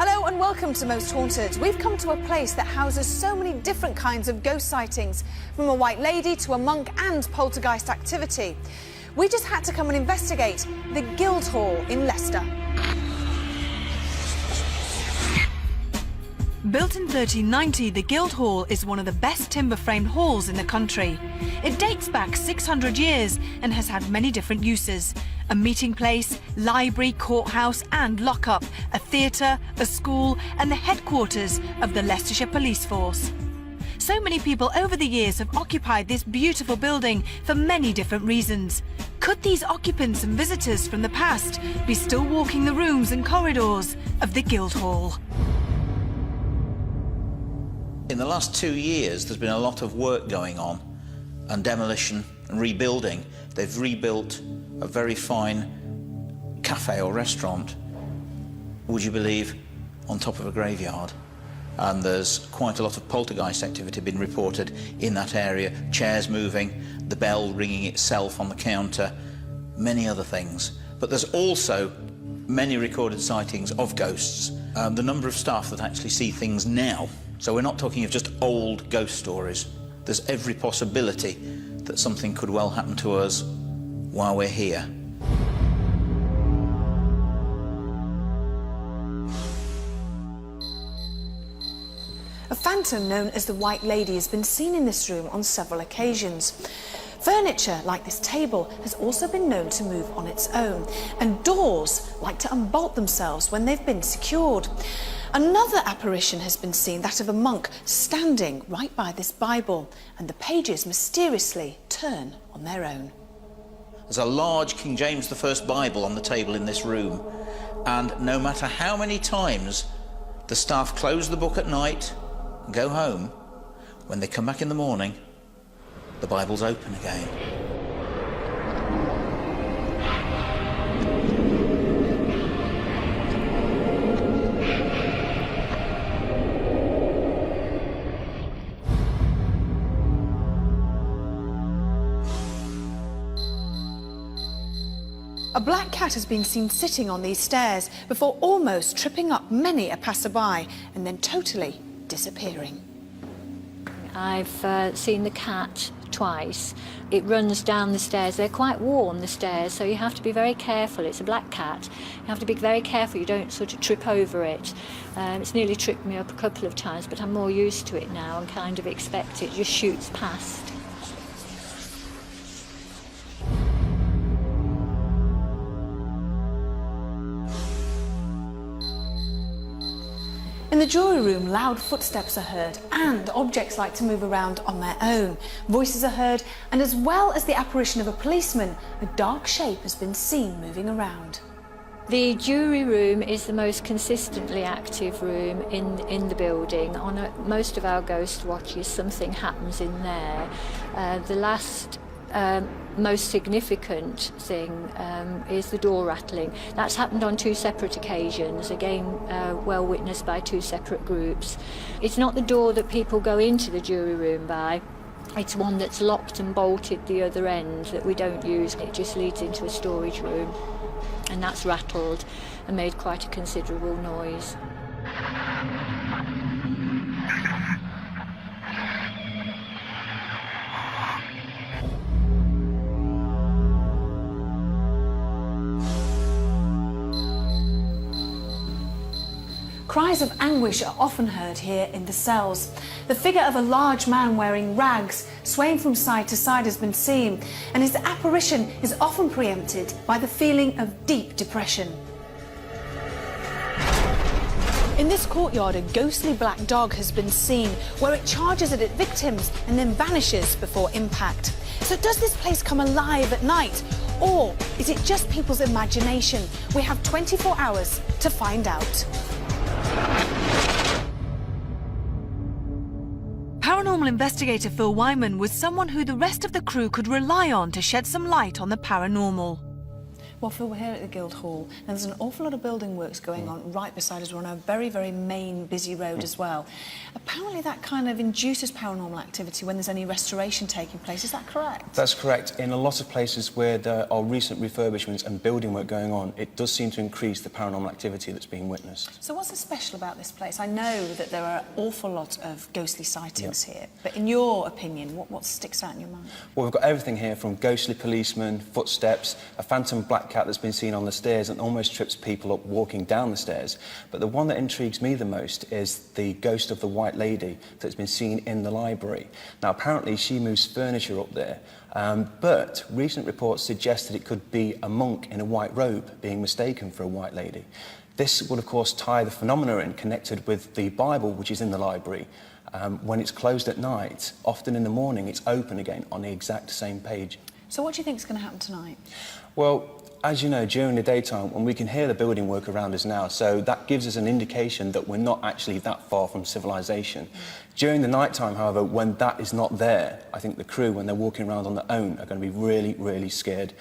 Hello and welcome to Most Haunted. We've come to a place that houses so many different kinds of ghost sightings, from a white lady to a monk and poltergeist activity. We just had to come and investigate the Guildhall in Leicester. Built in 1390, the Guildhall is one of the best timber-framed halls in the country. It dates back 600 years and has had many different uses. A meeting place, library, courthouse and lockup, a theatre, a school and the headquarters of the Leicestershire Police Force. So many people over the years have occupied this beautiful building for many different reasons. Could these occupants and visitors from the past be still walking the rooms and corridors of the Guildhall? In the last 2 years, there's been a lot of work going on, and demolition and rebuilding. They've rebuilt a very fine cafe or restaurant, would you believe, on top of a graveyard. And there's quite a lot of poltergeist activity been reported in that area. Chairs moving, the bell ringing itself on the counter, many other things. But there's also many recorded sightings of ghosts. The number of staff that actually see things now. So we're not talking of just old ghost stories. There's every possibility that something could well happen to us while we're here. A phantom known as the White Lady has been seen in this room on several occasions. Furniture, like this table, has also been known to move on its own, and doors like to unbolt themselves when they've been secured. Another apparition has been seen, that of a monk standing right by this Bible, and the pages mysteriously turn on their own. There's a large King James I Bible on the table in this room, and no matter how many times the staff close the book at night and go home, when they come back in the morning, the Bible's open again. A black cat has been seen sitting on these stairs before almost tripping up many a passerby and then totally disappearing. I've seen the cat twice. It runs down the stairs. They're quite warm, the stairs, so you have to be very careful. It's a black cat. You have to be very careful you don't sort of trip over it. It's nearly tripped me up a couple of times, but I'm more used to it now and kind of expect it just shoots past. In the jury room, loud footsteps are heard and objects like to move around on their own. Voices are heard, and as well as the apparition of a policeman, a dark shape has been seen moving around. The jury room is the most consistently active room in the building. On most of our ghost watches, something happens in there. The last most significant thing is the door rattling. That's happened on 2 separate occasions, again well witnessed by 2 separate groups. It's not the door that people go into the jury room by, it's one that's locked and bolted the other end that we don't use. It just leads into a storage room, and that's rattled and made quite a considerable noise. Cries of anguish are often heard here in the cells. The figure of a large man wearing rags, swaying from side to side, has been seen, and his apparition is often preempted by the feeling of deep depression. In this courtyard, a ghostly black dog has been seen, where it charges at its victims and then vanishes before impact. So does this place come alive at night, or is it just people's imagination? We have 24 hours to find out. Paranormal investigator Phil Wyman was someone who the rest of the crew could rely on to shed some light on the paranormal. Well, Phil, we're here at the Guildhall, and there's an awful lot of building works going on right beside us. We're on a very, very main, busy road as well. Apparently that kind of induces paranormal activity when there's any restoration taking place. Is that correct? That's correct. In a lot of places where there are recent refurbishments and building work going on, it does seem to increase the paranormal activity that's being witnessed. So what's so special about this place? I know that there are an awful lot of ghostly sightings here, but in your opinion, what sticks out in your mind? Well, we've got everything here from ghostly policemen, footsteps, a phantom black cat that's been seen on the stairs and almost trips people up walking down the stairs. But the one that intrigues me the most is the ghost of the White Lady that's been seen in the library. Now, apparently she moves furniture up there, but recent reports suggest that it could be a monk in a white robe being mistaken for a White Lady. This would, of course, tie the phenomena in connected with the Bible, which is in the library. When it's closed at night, often in the morning, it's open again on the exact same page. So what do you think is going to happen tonight? Well, as you know, during the daytime, when we can hear the building work around us now, so that gives us an indication that we're not actually that far from civilization. During the nighttime, however, when that is not there, I think the crew, when they're walking around on their own, are going to be really, really scared.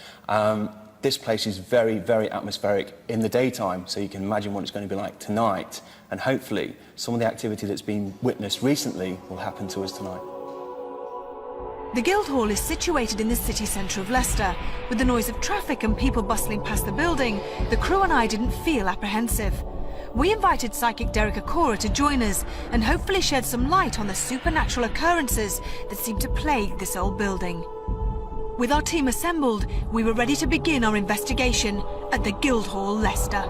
This place is very, very atmospheric in the daytime, so you can imagine what it's going to be like tonight, and hopefully some of the activity that's been witnessed recently will happen to us tonight. The Guildhall is situated in the city centre of Leicester. With the noise of traffic and people bustling past the building, the crew and I didn't feel apprehensive. We invited psychic Derek Akora to join us and hopefully shed some light on the supernatural occurrences that seem to plague this old building. With our team assembled, we were ready to begin our investigation at the Guildhall, Leicester.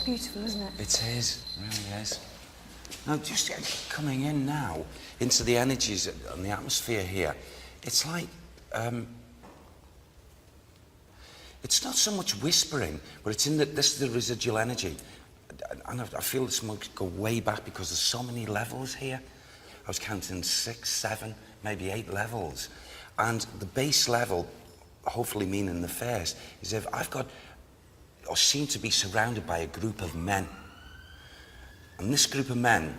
Beautiful, isn't it? It is, it really is. Now, just coming in now into the energies and the atmosphere here, it's like, it's not so much whispering, but it's in this is the residual energy. And I feel this must go way back because there's so many levels here. I was counting 6, 7, maybe 8 levels. And the base level, hopefully meaning the first, is if I've got or seem to be surrounded by a group of men. And this group of men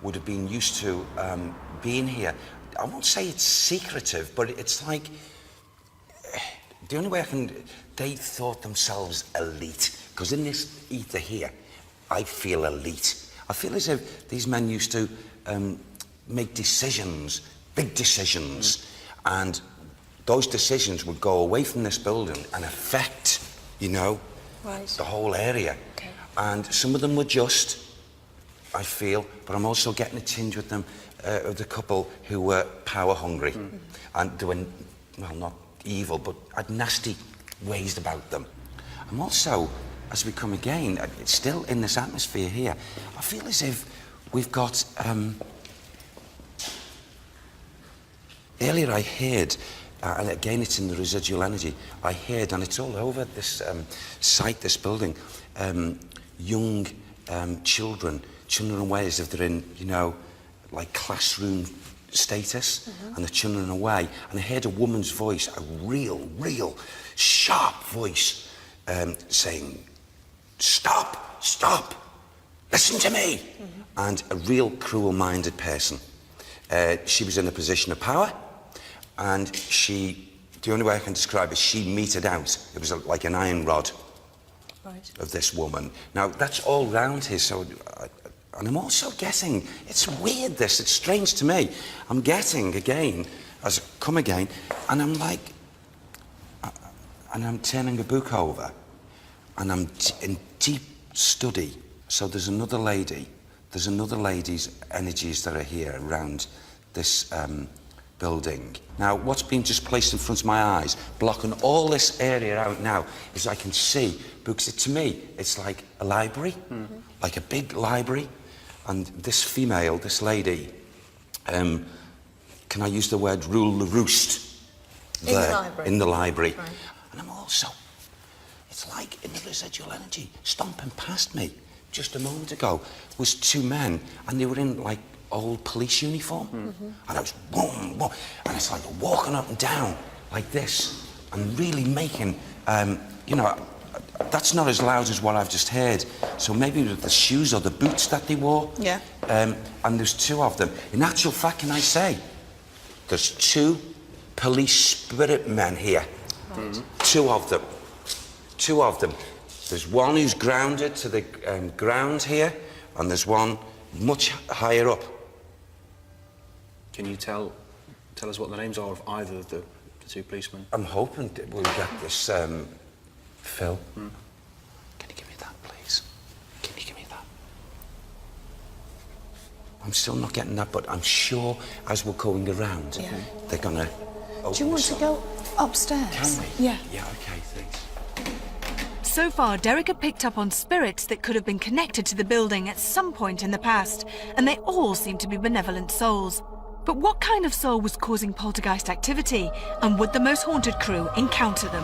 would have been used to being here. I won't say it's secretive, but it's like, the only way they thought themselves elite. Because in this ether here, I feel elite. I feel as if these men used to make decisions, big decisions, and those decisions would go away from this building and affect, you know, the whole area. Okay. And some of them were just, I feel, but I'm also getting a tinge with them, of the couple who were power hungry. And they were, well, not evil, but had nasty ways about them. I'm also, as we come again, it's still in this atmosphere here, I feel as if we've got, earlier I heard, and again it's in the residual energy, I heard, and it's all over this site, this building, young children away as if they're in, you know, like classroom status, and they're children away. And I heard a woman's voice, a real sharp voice, saying, stop, listen to me. And a real cruel-minded person. She was in a position of power, and the only way I can describe it, she meted out. It was like an iron rod of this woman. Now, that's all round here, so, and I'm also getting, it's weird this, it's strange to me. I'm getting again, as I come again, and I'm like, and I'm turning a book over, and I'm in deep study. So there's another lady's energies that are here around this building. Now, what's been just placed in front of my eyes, blocking all this area out now, is I can see books. To me, it's like a library, like a big library. And this female, this lady, can I use the word rule the roost? In the library. Right. And I'm also, it's like in the residual energy, stomping past me just a moment ago was 2 men, and they were in like old police uniform, and I was boom, boom, and it's like walking up and down like this, and really making, you know, that's not as loud as what I've just heard. So maybe with the shoes or the boots that they wore. Yeah. And there's two of them. In actual fact, can I say, there's two police spirit men here. Right. Two of them. Two of them. There's one who's grounded to the ground here, and there's one much higher up. Can you tell us what the names are of either of the two policemen? I'm hoping that we'll get this, Phil. Can you give me that, please? Can you give me that? I'm still not getting that, but I'm sure as we're going around, Yeah. they're gonna open Do you want this to up. go upstairs? Can we? Yeah. Yeah, okay, thanks. So far, Derek had picked up on spirits that could have been connected to the building at some point in the past, and they all seem to be benevolent souls. But what kind of soul was causing poltergeist activity, and would the Most Haunted crew encounter them?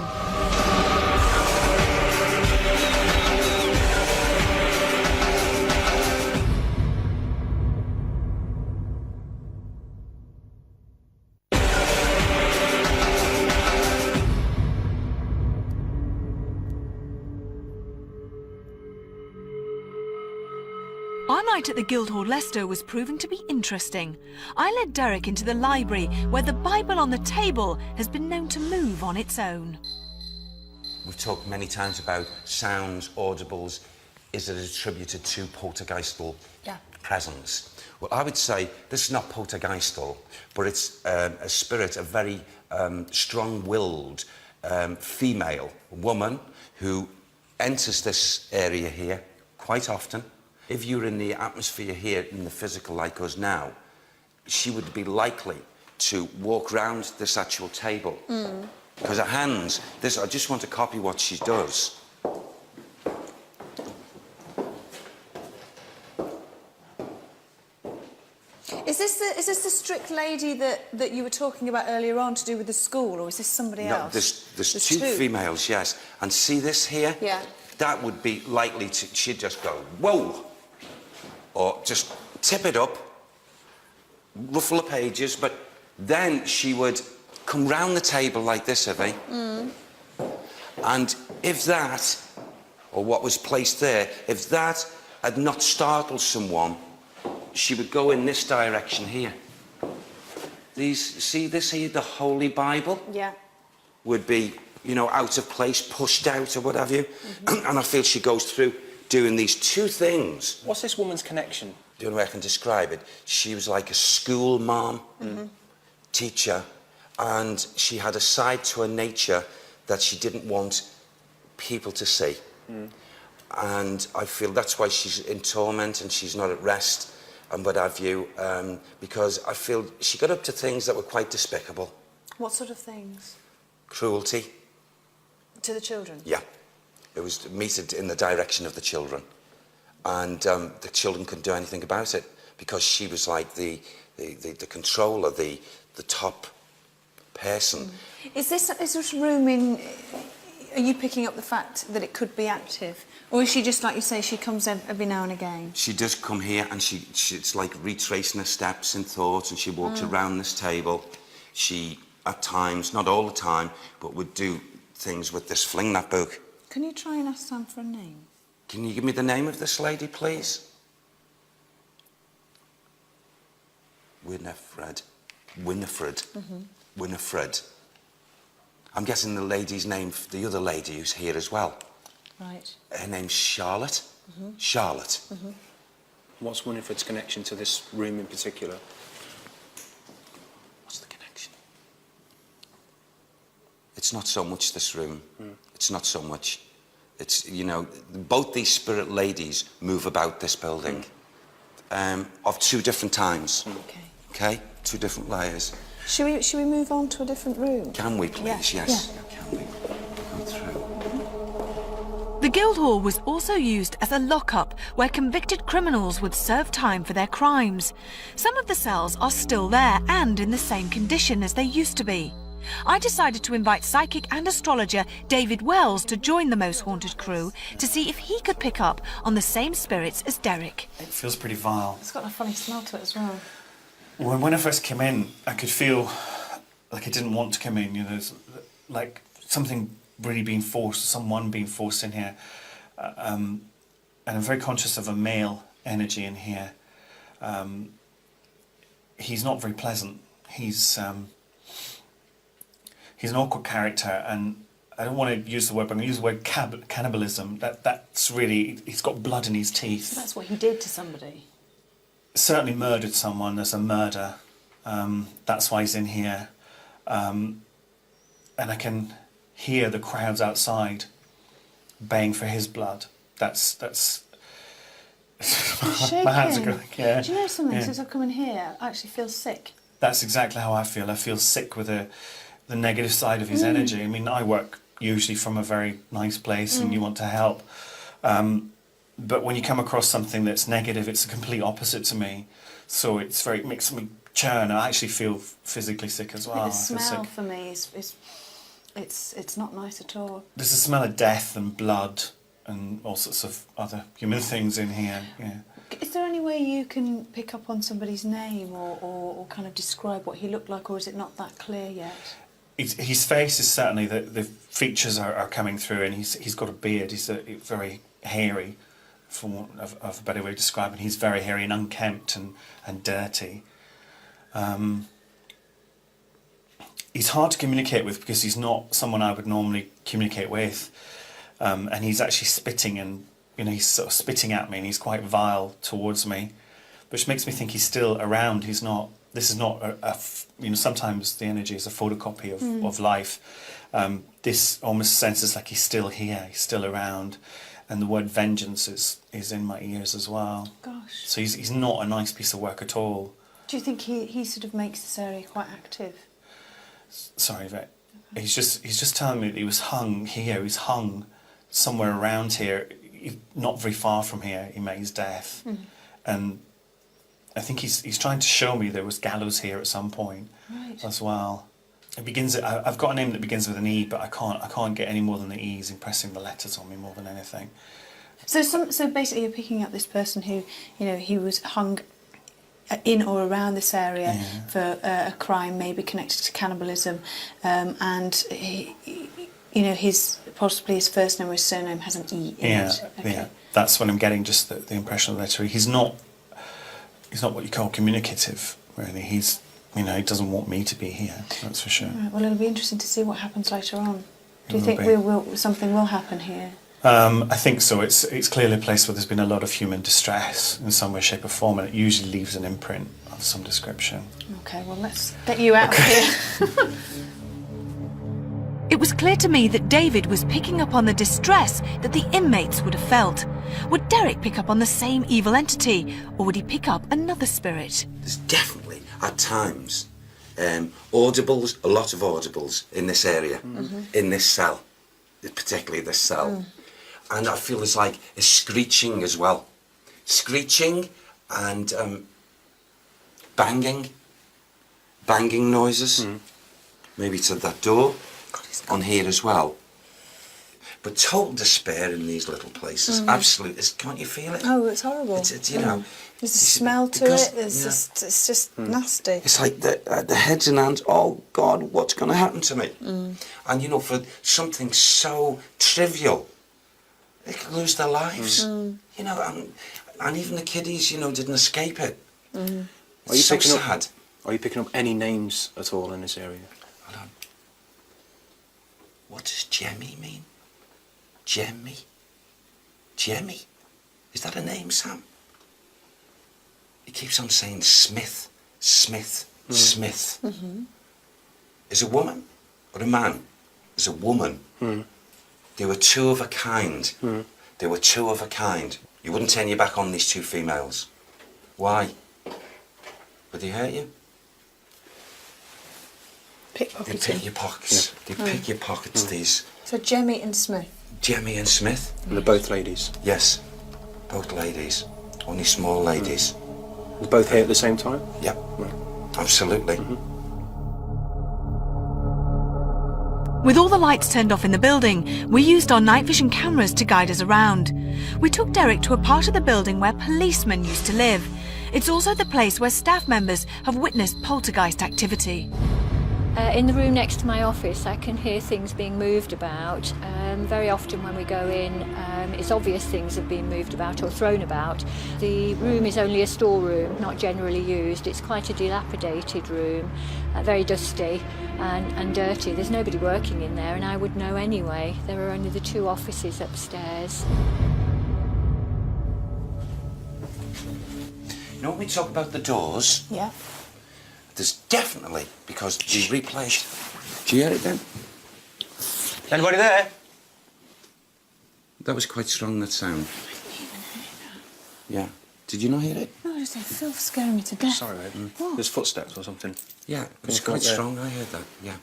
Our night at the Guildhall Leicester was proving to be interesting. I led Derek into the library, where the Bible on the table has been known to move on its own. We've talked many times about sounds, audibles. Is it attributed to poltergeistal presence? Well, I would say this is not poltergeistal, but it's a spirit, a very strong-willed female woman who enters this area here quite often. If you're in the atmosphere here, in the physical like us now, she would be likely to walk round this actual table. Because her hands, this, I just want to copy what she does. Is this the strict lady that you were talking about earlier on to do with the school, or is this somebody else? There's two females, yes. And see this here? Yeah. That would be likely to, she'd just go, whoa! Or just tip it up, ruffle the pages, but then she would come round the table like this, Evie. And if that, or what was placed there, if that had not startled someone, she would go in this direction here. These, see this here, the Holy Bible? Yeah. Would be, you know, out of place, pushed out or what have you. And I feel she goes through doing these two things. What's this woman's connection? The only way I can describe it, she was like a school mom, teacher, and she had a side to her nature that she didn't want people to see. And I feel that's why she's in torment and she's not at rest and what have you, because I feel she got up to things that were quite despicable. What sort of things? Cruelty. To the children? Yeah. It was meted in the direction of the children. And the children couldn't do anything about it because she was like the controller, the top person. Is this room in... Are you picking up the fact that it could be active? Or is she just, like you say, she comes every now and again? She does come here and it's like retracing her steps in thought, and she walks around this table. She, at times, not all the time, but would do things with this fling that book. Can you try and ask Sam for a name? Can you give me the name of this lady, please? Winifred. Winifred. I'm guessing the lady's name, the other lady who's here as well. Right. Her name's Charlotte. Charlotte. What's Winifred's connection to this room in particular? What's the connection? It's not so much this room. It's not so much. It's, you know, both these spirit ladies move about this building of two different times. Okay. Okay? Two different layers. Should we move on to a different room? Can we, please? Yeah. Yes. Yeah. Can we go through? The Guildhall was also used as a lockup where convicted criminals would serve time for their crimes. Some of the cells are still there and in the same condition as they used to be. I decided to invite psychic and astrologer David Wells to join the Most Haunted crew to see if he could pick up on the same spirits as Derek. It feels pretty vile. It's got a funny smell to it as well. When I first came in, I could feel like I didn't want to come in, you know, like something really being forced, someone being forced in here. And I'm very conscious of a male energy in here. He's not very pleasant. He's an awkward character, and I don't want to use the word, but I'm going to use the word cannibalism. That's really, he's got blood in his teeth. That's what he did to somebody. Certainly murdered someone. There's a murder. That's why he's in here. And I can hear the crowds outside baying for his blood. That's my hands are going. Yeah. Do you know something? Yeah. Since I've come in here, I actually feel sick. That's exactly how I feel. I feel sick with the negative side of his energy. I mean, I work usually from a very nice place, and you want to help. But when you come across something that's negative, it's the complete opposite to me. So it makes me churn. I actually feel physically sick as well. The smell for me is it's not nice at all. There's a smell of death and blood and all sorts of other human things in here. Yeah. Is there any way you can pick up on somebody's name or kind of describe what he looked like, or is it not that clear yet? His face is certainly, the features are coming through, and he's got a beard. He's very hairy, for want of a better way of describing. He's very hairy and unkempt and dirty. He's hard to communicate with because he's not someone I would normally communicate with, and he's actually spitting, and he's sort of spitting at me, and he's quite vile towards me, which makes me think he's still around. He's not. This is not sometimes the energy is a photocopy of life. This almost senses like he's still here, he's still around, and the word vengeance is in my ears as well. Gosh. So he's not a nice piece of work at all. Do you think he sort of makes this area quite active? Sorry, Vet. He's just telling me that he was hung here. He's hung somewhere around here, not very far from here. He met his death, and I think he's trying to show me there was gallows here at some point, as well. It begins. I've got a name that begins with an E, but I can't get any more than the E. He's impressing the letters on me more than anything. So basically, you're picking up this person who, he was hung in or around this area for a crime maybe connected to cannibalism, and possibly his first name or his surname has an E in it. Okay. Yeah. That's what I'm getting. Just the impression of the letter E. He's not what you call communicative. Really, he doesn't want me to be here. That's for sure. Right, well, it'll be interesting to see what happens later on. Do you think something will happen here? I think so. It's clearly a place where there's been a lot of human distress in some way, shape or form, and it usually leaves an imprint of some description. Okay, well, let's get you out of here. It was clear to me that David was picking up on the distress that the inmates would have felt. Would Derek pick up on the same evil entity, or would he pick up another spirit? There's definitely, at times, audibles, a lot of audibles in this area, in this cell, particularly this cell. And I feel there's like a screeching as well. Screeching and banging noises. Maybe to that door on here as well. But total despair in these little places. Absolute. Can't you feel it? Oh, it's horrible. It's There's a smell to it. It's just nasty. It's like the heads and hands. Oh God, what's going to happen to me? And for something so trivial, they could lose their lives. And even the kiddies, didn't escape it. Are you so picking sad. Are you picking up any names at all in this area? Hold on. What does Jemmy mean? Jemmy? Is that a name, Sam? He keeps on saying Smith. Is a woman or a man? Is a woman. They were two of a kind. They were two of a kind. You wouldn't turn your back on these two females. Why? Would they hurt you? They pick your pockets. They pick your pockets, these. So Jemmy and Smith. Jemmy and Smith. And they're both ladies? Yes, both ladies. Only small ladies. They're both here at the same time? Yep, absolutely. With all the lights turned off in the building, we used our night vision cameras to guide us around. We took Derek to a part of the building where policemen used to live. It's also the place where staff members have witnessed poltergeist activity. In the room next to my office, I can hear things being moved about. Very often when we go in, it's obvious things have been moved about or thrown about. The room is only a storeroom, not generally used. It's quite a dilapidated room, very dusty and dirty. There's nobody working in there, and I would know anyway. There are only the 2 offices upstairs. You know, when we talk about the doors, Yeah. there's definitely, because we replaced... Do you hear it then? Anybody there? That was quite strong, that sound. Yeah. Did you not hear it? No, I just said Phil's scaring me to death. Sorry, mate. What? There's footsteps or something. Yeah, it was It's quite not there. strong, I heard that, yeah.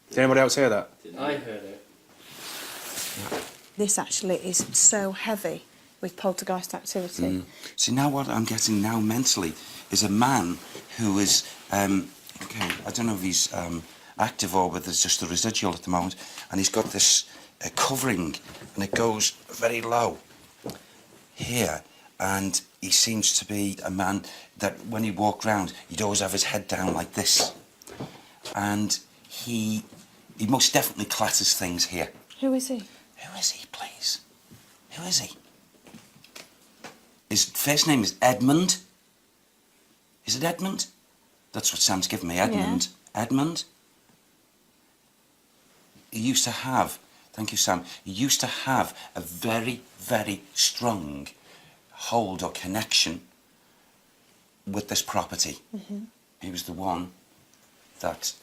Did anybody else hear that? I heard it. This actually is so heavy with poltergeist activity. See, now what I'm getting now mentally is a man who is, okay, I don't know if he's active or whether it's just a residual at the moment, and he's got this covering, and it goes very low here, and he seems to be a man that when he walked round, he'd always have his head down like this, and he most definitely clatters things here. Who is he? Who is he, please? Who is he? His first name is Edmund. Is it Edmund? That's what Sam's given me, Edmund. Yeah. Edmund. He used to have, thank you, Sam, he used to have a very, very strong hold or connection with this property. He was the one that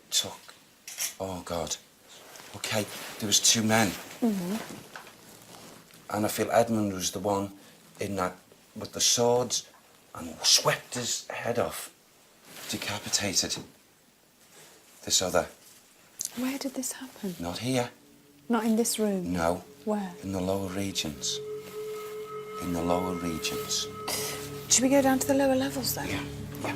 took, oh God, okay, there was 2 men. And I feel Edmund was the one in that with the swords and swept his head off, decapitated this other. Where did this happen? Not here. Not in this room? No. Where? In the lower regions. In the lower regions. Should we go down to the lower levels then? Yeah.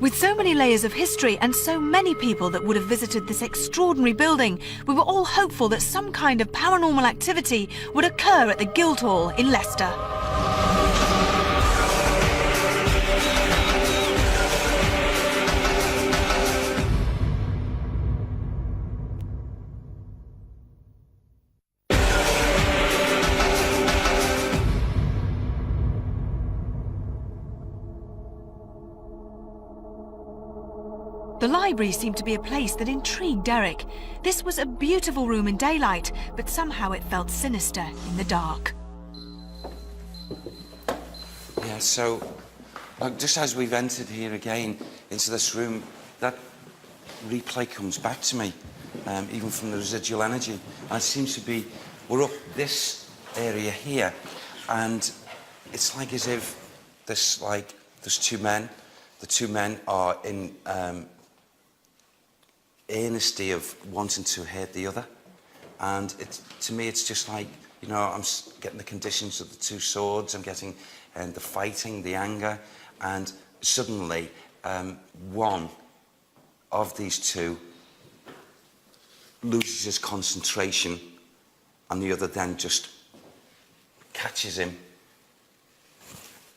With so many layers of history and so many people that would have visited this extraordinary building, we were all hopeful that some kind of paranormal activity would occur at the Guildhall in Leicester. The library seemed to be a place that intrigued Derek. This was a beautiful room in daylight, but somehow it felt sinister in the dark. Yeah, so, like, just as we've entered here again into this room, that replay comes back to me, even from the residual energy. And it seems to be, we're up this area here, and it's like as if this, like, there's 2 men. The 2 men are in earnesty of wanting to hurt the other. And to me, it's just like, you know, I'm getting the conditions of the 2 swords, I'm getting the fighting, the anger, and suddenly one of these 2 loses his concentration, and the other then just catches him,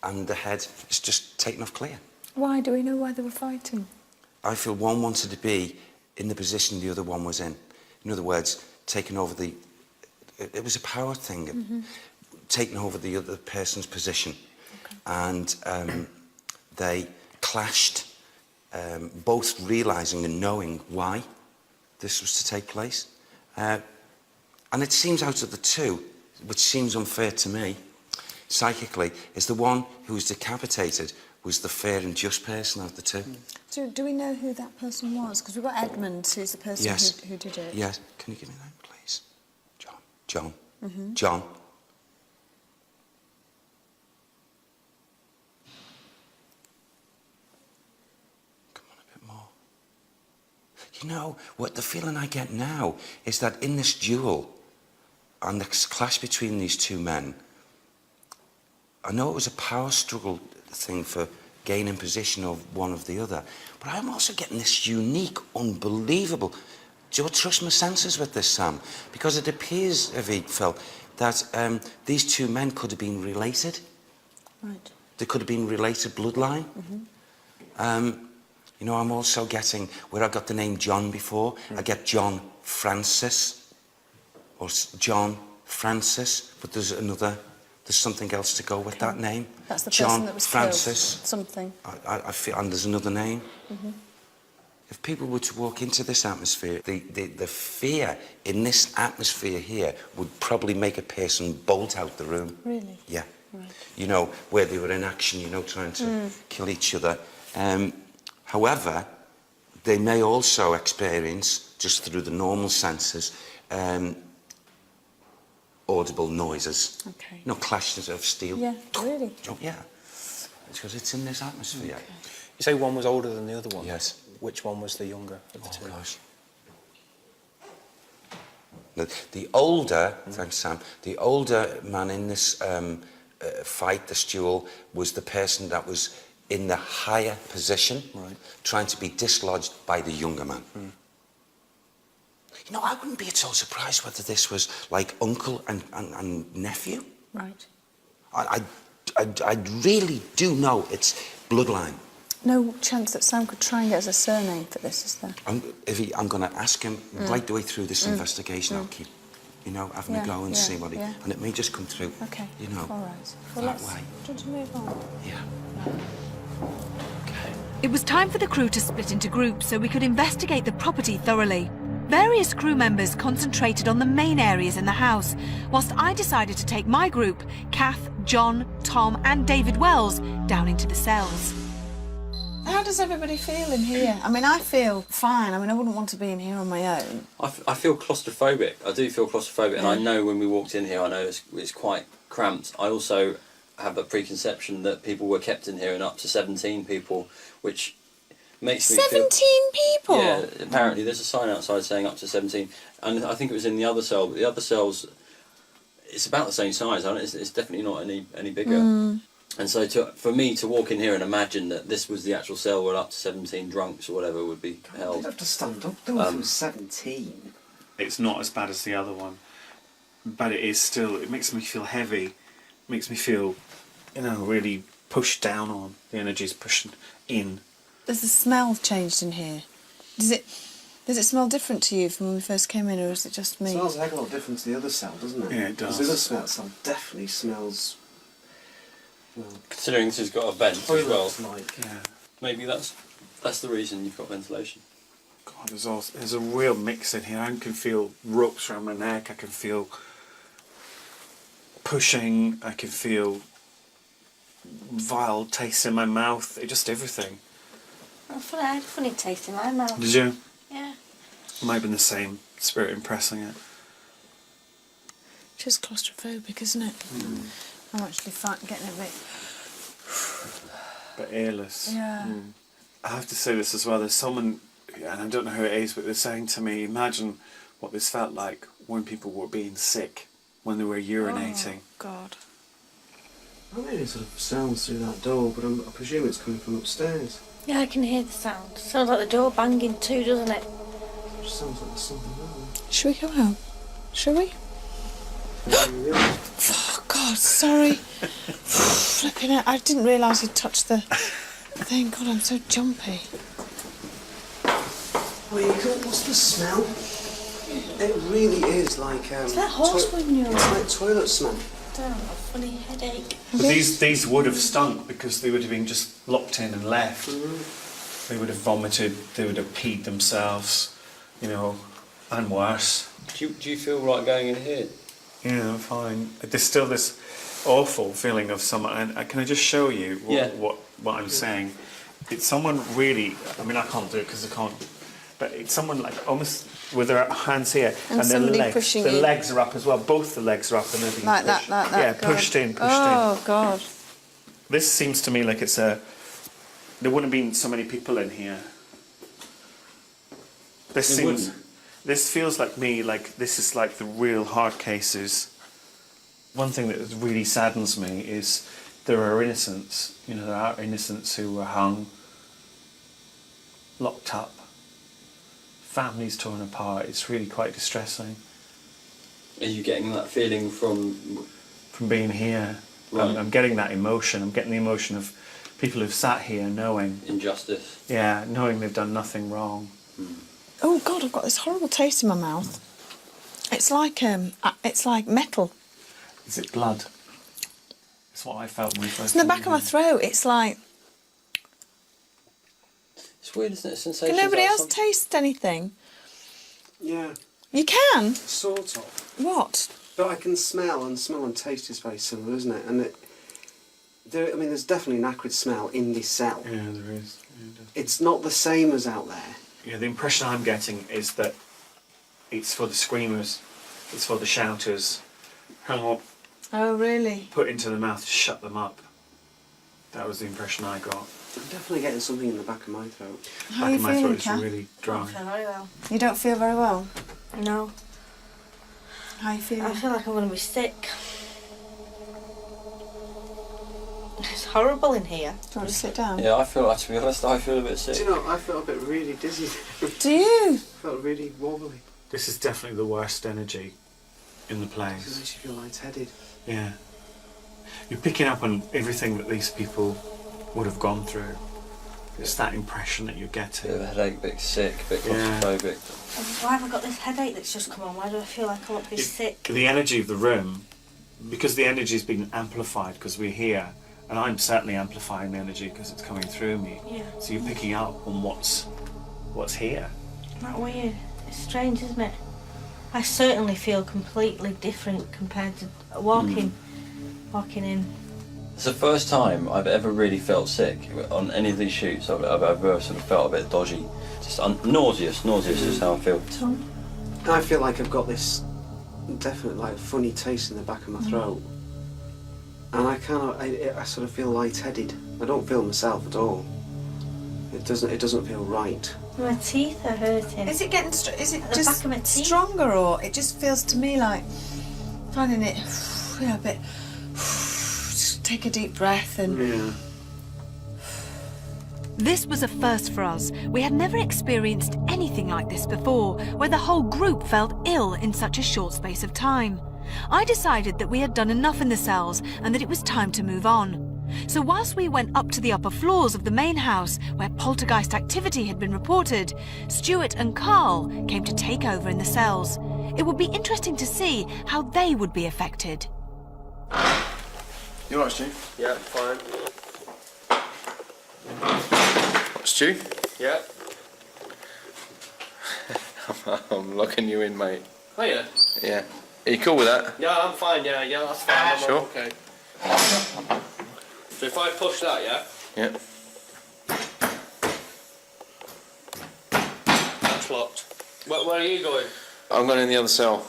and the head is just taken off clear. Why? Do we know why they were fighting? I feel one wanted to be in the position the other one was in. In other words, taking over the... It was a power thing, taking over the other person's position. Okay. And they clashed, both realising and knowing why this was to take place. And it seems out of the 2, which seems unfair to me, psychically, is the one who was decapitated was the fair and just person of the 2. So do we know who that person was? Because we've got Edmund, who's the person who did it. Yes. Can you give me that, please? John. John. Come on, a bit more. You know, what the feeling I get now is that in this duel and the clash between these 2 men, I know it was a power struggle thing for gaining position of one of the other, but I'm also getting this unique, unbelievable... Do you trust my senses with this, Sam? Because it appears, Phil, that these 2 men could have been related. Right. They could have been related bloodline. You You know, I'm also getting, where I got the name John before, I get John Francis, or John Francis, but there's something else to go with that name. That's the John person that was Francis. killed. Something. I feel, and there's another name. If people were to walk into this atmosphere, the fear in this atmosphere here would probably make a person bolt out the room. Really? Yeah. Right. You know, where they were in action, you know, trying to kill each other. However, they may also experience, just through the normal senses, audible noises. Okay. You know, clashes of steel. Yeah, really? Oh, yeah. It's because it's in this atmosphere. You say one was older than the other one? Yes. Which one was the younger of the two? Oh, gosh. The older, thanks Sam, the older man in this fight, this duel, was the person that was in the higher position, trying to be dislodged by the younger man. You know, I wouldn't be at all surprised whether this was like uncle and nephew. Right. I really do know it's bloodline. No chance that Sam could try and get us a surname for this, is there? I'm going to ask him right the way through this investigation. I'll keep, you know, having a go and see what he... And it may just come through, Okay. you know, All right. Well, that let's... way. Do you want to move on? Yeah. Okay. It was time for the crew to split into groups so we could investigate the property thoroughly. Various crew members concentrated on the main areas in the house, whilst I decided to take my group, Kath, John, Tom and David Wells, down into the cells. How does everybody feel in here? I mean, I feel fine. I mean, I wouldn't want to be in here on my own. I feel claustrophobic. I do feel claustrophobic, and I know when we walked in here, I know it's quite cramped. I also have a preconception that people were kept in here and up to 17 people, which makes me 17 people? Yeah, apparently there's a sign outside saying up to 17, and I think it was in the other cell, but the other cells, it's about the same size, it's definitely not any bigger. And so for me to walk in here and imagine that this was the actual cell where up to 17 drunks or whatever would be held. You'd have to stand up though if it was 17. It's not as bad as the other one, but it is still, it makes me feel heavy, makes me feel, you know, really pushed down on. The energy's pushing in. Has the smell changed in here? Does it smell different to you from when we first came in, or is it just me? It smells a heck of a lot different to the other cell, doesn't it? Yeah, it does. Because the other cell definitely smells... Well, Considering this has got a vent as well, like... Yeah. maybe that's the reason you've got ventilation. God, there's a real mix in here. I can feel ropes around my neck. I can feel pushing. I can feel vile taste in my mouth. Just everything. I had a funny taste in my mouth. Did you? Yeah. It might have been the same spirit impressing it. Just claustrophobic, isn't it? I'm actually getting a bit... But airless. Yeah. I have to say this as well. There's someone, and I don't know who it is, but they're saying to me, imagine what this felt like when people were being sick, when they were urinating. Oh, God. I don't hear sort of sounds through that door, but I presume it's coming from upstairs. Yeah, I can hear the sound. Sounds like the door banging too, doesn't it? It just sounds like there's something wrong. Should we go out? Shall we? Oh, God, sorry. Flipping it. I didn't realise you'd touched the thing. God, I'm so jumpy. What's the smell? It really is like... It's that horse when you're... It's like toilet smell. I don't know, a funny headache. But these would have stunk because they would have been just locked in and left. They would have vomited, they would have peed themselves, you know, and worse. Do you feel like going in here? Yeah, I'm fine. There's still this awful feeling of someone, and can I just show you what I'm saying? It's someone really, I mean, I can't do it because I can't, but it's someone like almost with their hands here and their legs. The legs are up as well. Both the legs are up and they're being like pushed. That. Yeah, God. pushed in. Oh, God. This seems to me like it's there wouldn't have been so many people in here. This feels like me, like this is like the real hard cases. One thing that really saddens me is there are innocents, you know, there are innocents who were hung, locked up, families torn apart. It's really quite distressing. Are you getting that feeling from being here? Right. I'm getting that emotion. I'm getting the emotion of people who've sat here knowing... Injustice. Yeah, knowing they've done nothing wrong. Oh God, I've got this horrible taste in my mouth. It's like metal. Is it blood? It's what I felt when we first... It's in the back of my throat. It's like... It's weird, isn't it? Sensations. Can nobody like else taste anything? Yeah, You can? sort of. What? But I can smell and taste is very similar, isn't it? And there's definitely an acrid smell in this cell. Yeah, there is. Yeah, It's not the same as out there. yeah, the impression I'm getting is that it's for the screamers, it's for the shouters. Hang on, Oh, really? put into the mouth to shut them up. That was the impression I got. I'm definitely getting something in the back of my throat. How Back are you of my feeling, throat is Kath? really I dry. don't feel very well. You don't feel very well? No. How are you feeling? I feel like I'm going to be sick. It's horrible in here. Do you want to sit down? Yeah, I feel like, to be honest, I feel a bit Do sick. you know, I felt a bit really dizzy. Do you? felt really wobbly. This is definitely the worst energy in the It place. makes you feel lightheaded. Yeah. You're picking up on everything that these people would have gone through. It's that impression that you're Bit of getting. a headache, bit sick, bit Yeah. claustrophobic. Why have I got this headache that's just come on? Why do I feel like I want to be It- sick? The energy of the room, because the energy's been amplified because we're here, and I'm certainly amplifying the energy because it's coming through me. Yeah. So you're picking up on what's here. Isn't that weird? It's strange, isn't it? I certainly feel completely different compared to walking in. It's the first time I've ever really felt sick on any of these shoots. I've ever sort of felt a bit dodgy, just nauseous is how I feel. I feel like I've got this definite funny taste in the back of my throat. And I sort of feel lightheaded. I don't feel myself at all. It doesn't feel right. My teeth are hurting. Is it getting? Is it At the just back of my teeth. stronger, or it just feels to me like finding it a bit? Just take a deep breath and. Yeah. This was a first for us. We had never experienced anything like this before, where the whole group felt ill in such a short space of time. I decided that we had done enough in the cells and that it was time to move on. So whilst we went up to the upper floors of the main house, where poltergeist activity had been reported, Stuart and Carl came to take over in the cells. It would be interesting to see how they would be affected. You alright, Stu? Yeah, fine. Stu? Yeah. I'm locking you in, mate. Oh yeah. Yeah. Are you cool with that? Yeah, I'm fine. Yeah, that's fine. I'm Sure. okay. So if I push that, yeah, Yeah. that's locked. Where are you going? I'm going in the other cell.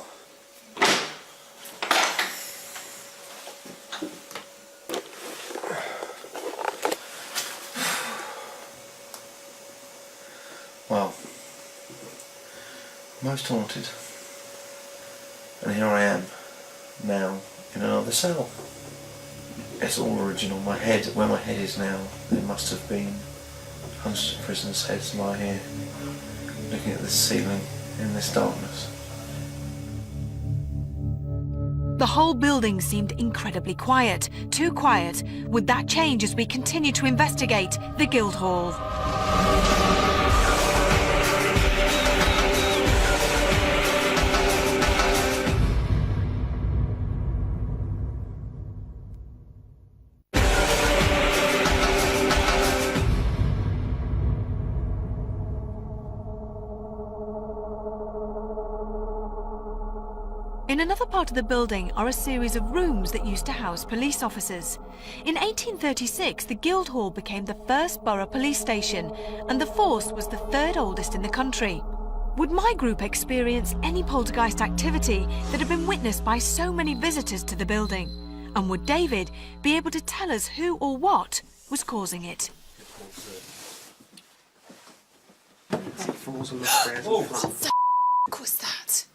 Well, most haunted. And here I am, now, in another cell. It's all original. My head, where my head is now, there must have been hundreds of prisoners' heads lie here, looking at the ceiling in this darkness. The whole building seemed incredibly quiet. Too quiet. Would that change as we continue to investigate the Guildhall? In another part of the building are a series of rooms that used to house police officers. In 1836, the Guildhall became the first borough police station, and the force was the third oldest in the country. Would my group experience any poltergeist activity that had been witnessed by so many visitors to the building? And would David be able to tell us who or what was causing it? Falls on the stairs. What the was that?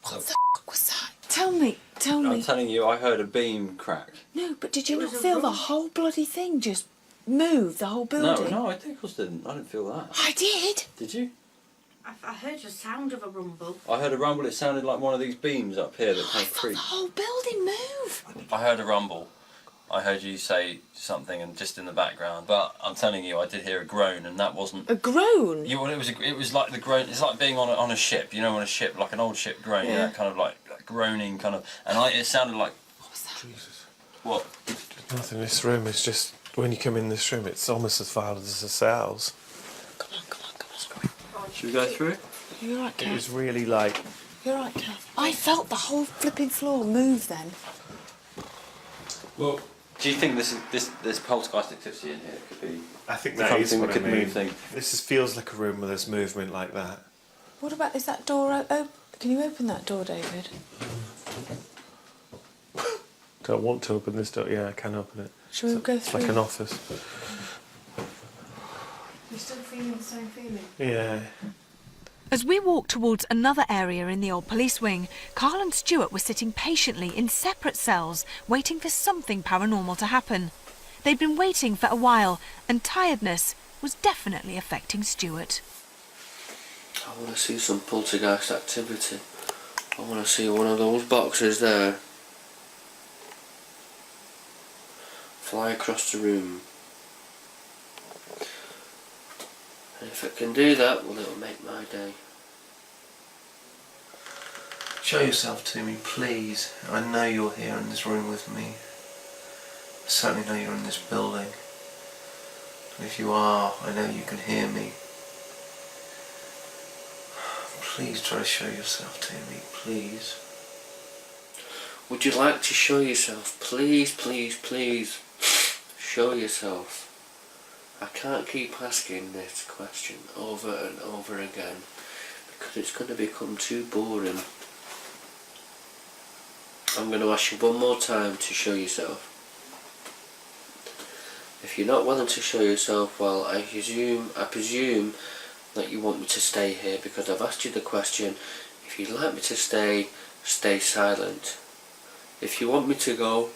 What the was that? Tell me. I'm telling you, I heard a beam crack. No, but did you not feel the whole bloody thing just move, the whole building? No, I think I didn't. I didn't feel that. I did. Did you? I heard the sound of a rumble. I heard a rumble. It sounded like one of these beams up here that kind of The creaked. whole building move. I heard a rumble, I heard you say something and just in the background, but I'm telling you, I did hear a groan, and that wasn't A groan? Yeah, well, it was like the groan. It's like being on a ship. You know, on a ship, like an old ship groan. Yeah, kind of like groaning, kind of. And it sounded like. What was that? Jesus. What? Nothing in this room. It's just when you come in this room, it's almost as vile as the cells. Come on. Should we go through it? You're right, It Kev. was really like. You're right, Kev. I felt the whole flipping floor move then. Well, do you think this poltergeist activity in here could be? I think that is what I mean. Move things. This feels like a room where there's movement like that. What about, is that door open? Can you open that door, David? Don't want to open this door. Yeah, I can open it. Shall we go It's like through? an office. You're still feeling the same feeling? Yeah. As we walked towards another area in the old police wing, Carl and Stuart were sitting patiently in separate cells, waiting for something paranormal to happen. They'd been waiting for a while, and tiredness was definitely affecting Stuart. I want to see some poltergeist activity. I want to see one of those boxes there fly across the room. And if it can do that, well, it'll make my day. Show yourself to me, please. I know you're here in this room with me. I certainly know you're in this building. And if you are, I know you can hear me. Please try to show yourself to me, please. Would you like to show yourself? Please, please, please. Show yourself. I can't keep asking this question over and over again because it's going to become too boring. I'm going to ask you one more time to show yourself. If you're not willing to show yourself, well, I presume that you want me to stay here because I've asked you the question. If you'd like me to stay, stay silent. If you want me to go,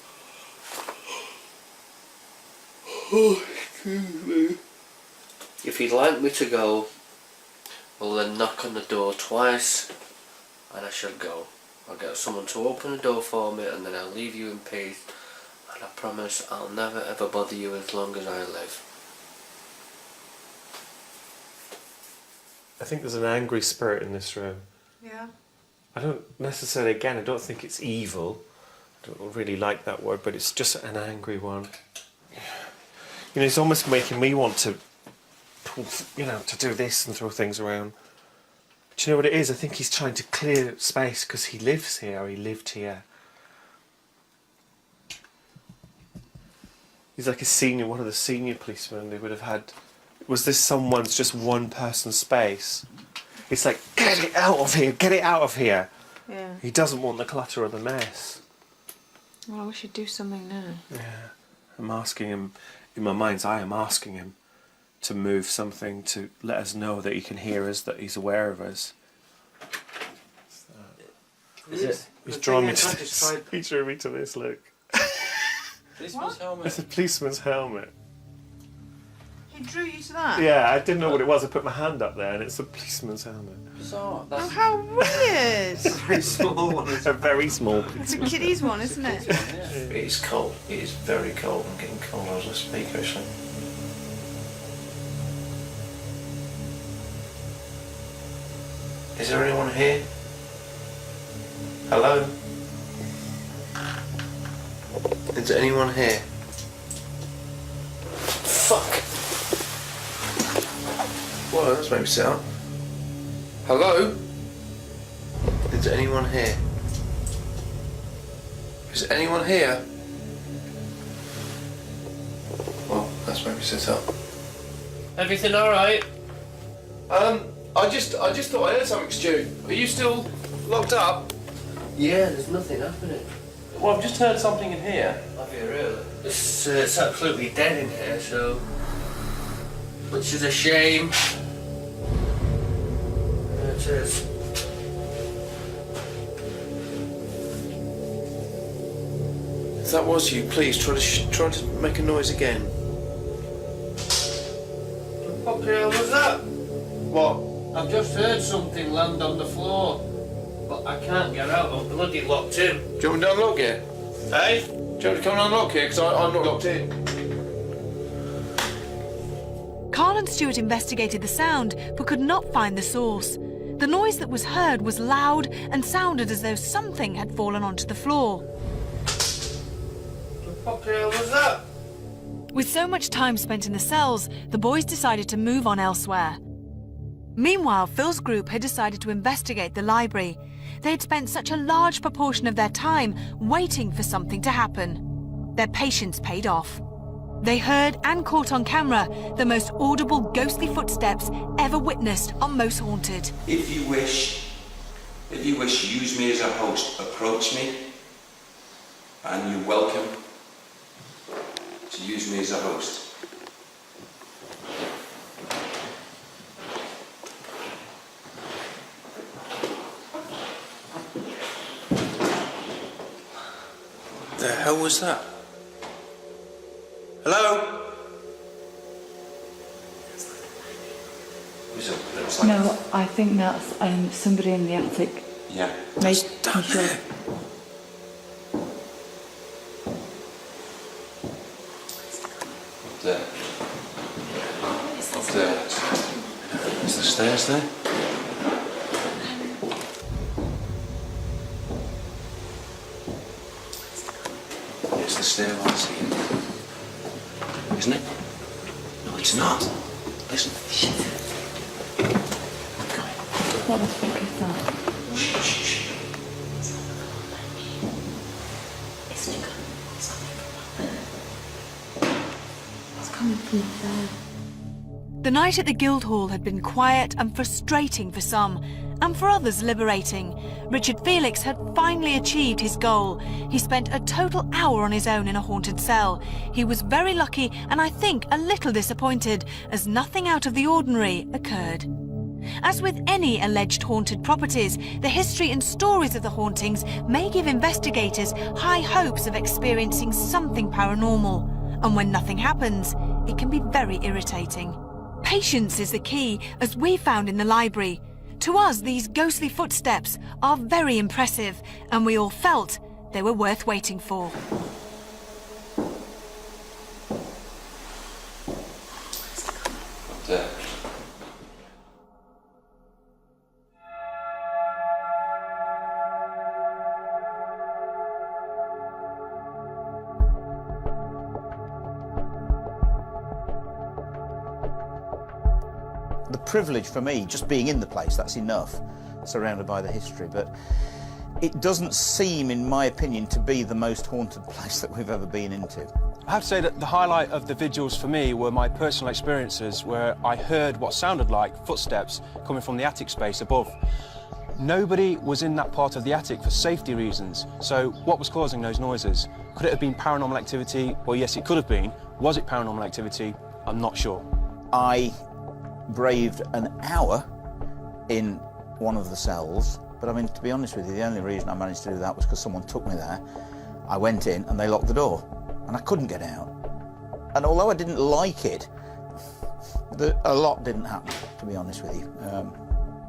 oh, excuse me. If you'd like me to go, well then knock on the door twice and I shall go. I'll get someone to open the door for me and then I'll leave you in peace, and I promise I'll never ever bother you as long as I live. I think there's an angry spirit in this room. Yeah. I don't necessarily, again, I don't think it's evil. I don't really like that word, but it's just an angry one. You know, it's almost making me want to, you know, to do this and throw things around. Do you know what it is? I think he's trying to clear space because he lives here, or he lived here. He's like one of the senior policemen. They would have had. Was this someone's just one person's space? It's like, get it out of here, get it out of here. Yeah. He doesn't want the clutter or the mess. Well, we should do something now. Yeah. I'm asking him, in my mind's eye, I'm asking him to move something to let us know that he can hear us, that he's aware of us. Is it? He's drawn me to this. He drew me to this, look. Policeman's helmet. It's a policeman's helmet. He drew you to that? Yeah, I didn't know what it was. I put my hand up there and it's a policeman's helmet. Bizarre. Oh, how weird! Very small one. A very small It's a kiddie's one, isn't it? It is cold. It is very cold. I'm getting cold as I speak, actually. Is there anyone here? Hello? Is there anyone here? Fuck! Well, that's maybe sit up. Hello? Is there anyone here? Is there anyone here? Well, that's maybe sit up. Everything alright? I just thought I heard something, Stu. Are you still locked up? Yeah, there's nothing happening. Well, I've just heard something in here. Have you really? It's absolutely dead in here, so... Which is a shame. It is. If that was you, please try to make a noise again. What the hell was that? What? I've just heard something land on the floor, but I can't get out. I'm bloody locked in. Do you want me to unlock it? Hey? you want to come and unlock here? Because I'm not locked in. Carl and Stuart investigated the sound but could not find the source. The noise that was heard was loud and sounded as though something had fallen onto the floor. What the hell was that? With so much time spent in the cells, the boys decided to move on elsewhere. Meanwhile, Phil's group had decided to investigate the library. They had spent such a large proportion of their time waiting for something to happen. Their patience paid off. They heard and caught on camera the most audible ghostly footsteps ever witnessed on Most Haunted. If you wish, use me as a host. Approach me, and you're welcome to use me as a host. The hell was that? Hello? No, I think that's somebody in the attic. Yeah, that's down there. Up there. Up there. Is the stairs there? It's the stairwell, isn't it? No, it's not. Listen. What the fuck is that? It's coming from up there. The night at the Guildhall had been quiet and frustrating for some, and for others liberating. Richard Felix had finally achieved his goal. He spent a total hour on his own in a haunted cell. He was very lucky and I think a little disappointed, as nothing out of the ordinary occurred. As with any alleged haunted properties, the history and stories of the hauntings may give investigators high hopes of experiencing something paranormal. And when nothing happens, it can be very irritating. Patience is the key, as we found in the library. To us, these ghostly footsteps are very impressive, and we all felt they were worth waiting for. There. The privilege for me, just being in the place, that's enough, surrounded by the history, but it doesn't seem, in my opinion, to be the most haunted place that we've ever been into. I have to say that the highlight of the vigils for me were my personal experiences where I heard what sounded like footsteps coming from the attic space above. Nobody was in that part of the attic for safety reasons, so what was causing those noises? Could it have been paranormal activity? Well, yes, it could have been. Was it paranormal activity? I'm not sure. I braved an hour in one of the cells, but I mean, to be honest with you, the only reason I managed to do that was because someone took me there. I went in and they locked the door and I couldn't get out. And although I didn't like it, a lot didn't happen, to be honest with you.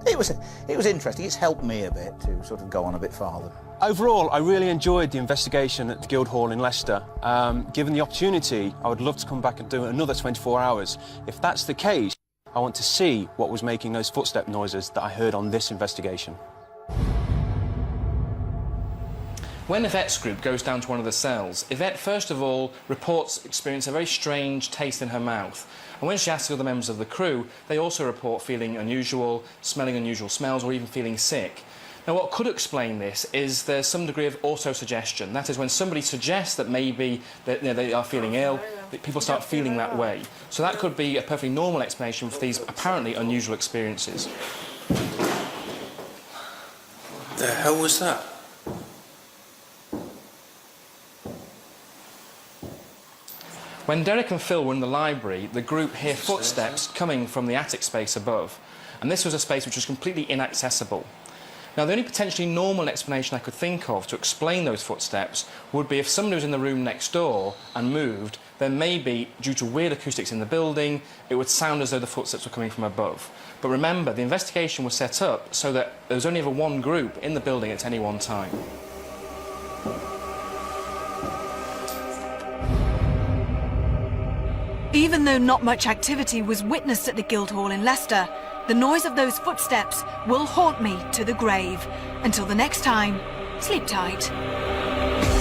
It was interesting. It's helped me a bit to sort of go on a bit farther. Overall, I really enjoyed the investigation at the Guildhall in Leicester. Given the opportunity, I would love to come back and do another 24 hours. If that's the case, I want to see what was making those footstep noises that I heard on this investigation. When Yvette's group goes down to one of the cells, Yvette first of all reports experiencing a very strange taste in her mouth. And when she asks the other members of the crew, they also report feeling unusual, smelling unusual smells, or even feeling sick. Now, what could explain this is there's some degree of autosuggestion. That is, when somebody suggests that maybe they are feeling ill, that people start feeling that way. So that could be a perfectly normal explanation for these apparently unusual experiences. The hell was that? When Derek and Phil were in the library, the group hear footsteps coming from the attic space above. And this was a space which was completely inaccessible. Now, the only potentially normal explanation I could think of to explain those footsteps would be if somebody was in the room next door and moved, then maybe, due to weird acoustics in the building, it would sound as though the footsteps were coming from above. But remember, the investigation was set up so that there was only ever one group in the building at any one time. Even though not much activity was witnessed at the Guildhall in Leicester, the noise of those footsteps will haunt me to the grave. Until the next time, sleep tight.